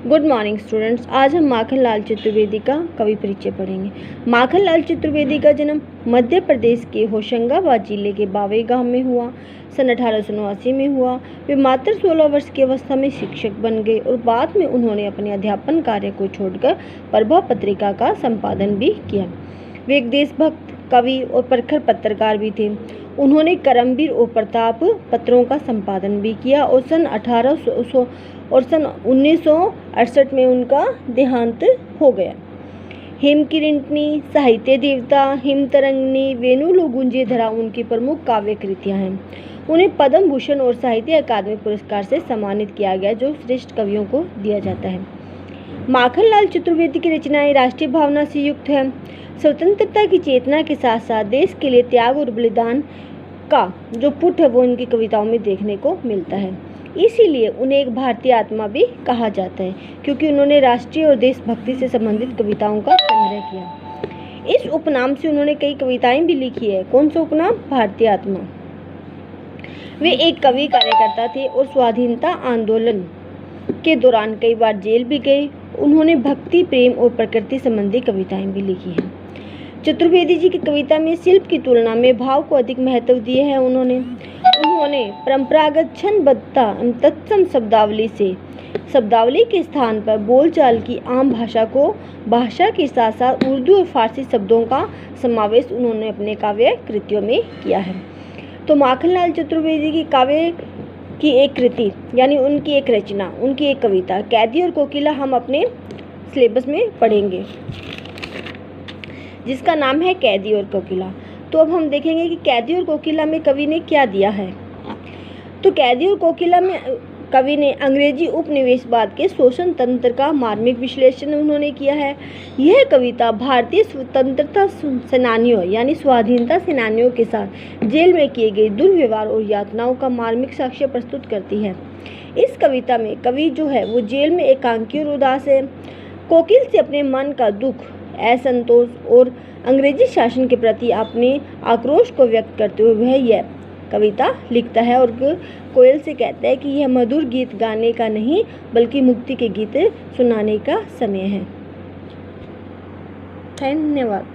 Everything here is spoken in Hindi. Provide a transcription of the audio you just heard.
Good morning students. आज हम माखनलाल चतुर्वेदी का कवि परिचय पढ़ेंगे। माखनलाल चतुर्वेदी का जन्म मध्य प्रदेश के होशंगाबाद जिले के बावे गांव में हुआ। सन 1889 में हुआ। वे मात्र 16 वर्ष की अवस्था में शिक्षक बन गए और बाद में उन्होंने अपने अध्यापन कार्य को छोड़कर प्रभा पत्रिका का संपादन भी किया। वे एक देशभक्त, कवि और प्रखर पत्रकार भी थे। उन्होंने करमवीर और प्रताप पत्रों का संपादन भी किया और सन 1968 में उनका देहांत हो गया। हेमकिरीटिनी, साहित्य देवता, हिमतरंगिणी, वेणुलो गूंजे धरा उनकी प्रमुख काव्य कृतियाँ हैं। उन्हें पद्म भूषण और साहित्य अकादमी पुरस्कार से सम्मानित किया गया, जो श्रेष्ठ कवियों को दिया जाता है। माखनलाल चतुर्वेदी की रचनाएं राष्ट्रीय भावना से युक्त है। स्वतंत्रता की चेतना के साथ साथ देश के लिए त्याग और बलिदान का जो पुट है वो इनकी कविताओं में देखने को मिलता है। इसीलिए उन्हें एक भारतीय आत्मा भी कहा जाता है, क्योंकि उन्होंने राष्ट्रीय और देशभक्ति से संबंधित कविताओं का संग्रह किया। इस उपनाम से उन्होंने कई कविताएं भी लिखी है। कौन सा उपनाम? भारतीय आत्मा। वे एक कवि, कार्यकर्ता थे और स्वाधीनता आंदोलन के दौरान कई बार जेल भी गए। उन्होंने भक्ति, प्रेम और प्रकृति संबंधी कविताएं भी लिखी हैं। चतुर्वेदी जी की कविता में शिल्प की तुलना में भाव को अधिक महत्व दिए हैं। उन्होंने परंपरागत छंदबद्धता तत्सम शब्दावली के स्थान पर बोलचाल की आम भाषा के साथ साथ उर्दू और फारसी शब्दों का समावेश उन्होंने अपने काव्य कृतियों में किया है। तो माखनलाल चतुर्वेदी की काव्य की एक कृति यानी उनकी एक रचना, उनकी एक कविता कैदी और कोकिला हम अपने सिलेबस में पढ़ेंगे, जिसका नाम है कैदी और कोकिला। तो अब हम देखेंगे कि कैदी और कोकिला में कवि ने क्या दिया है। तो कैदी और कोकिला में कवि ने अंग्रेजी उपनिवेशवाद के शोषण तंत्र का मार्मिक विश्लेषण उन्होंने किया है। यह कविता भारतीय स्वतंत्रता सेनानियों यानी स्वाधीनता सेनानियों के साथ जेल में किए गए दुर्व्यवहार और यातनाओं का मार्मिक साक्ष्य प्रस्तुत करती है। इस कविता में कवि जो है वो जेल में एकांकी और उदास है। कोकिल से अपने मन का दुख, असंतोष और अंग्रेजी शासन के प्रति अपने आक्रोश को व्यक्त करते हुए वह यह कविता लिखता है और कोयल से कहता है कि यह मधुर गीत गाने का नहीं बल्कि मुक्ति के गीत सुनाने का समय है। धन्यवाद।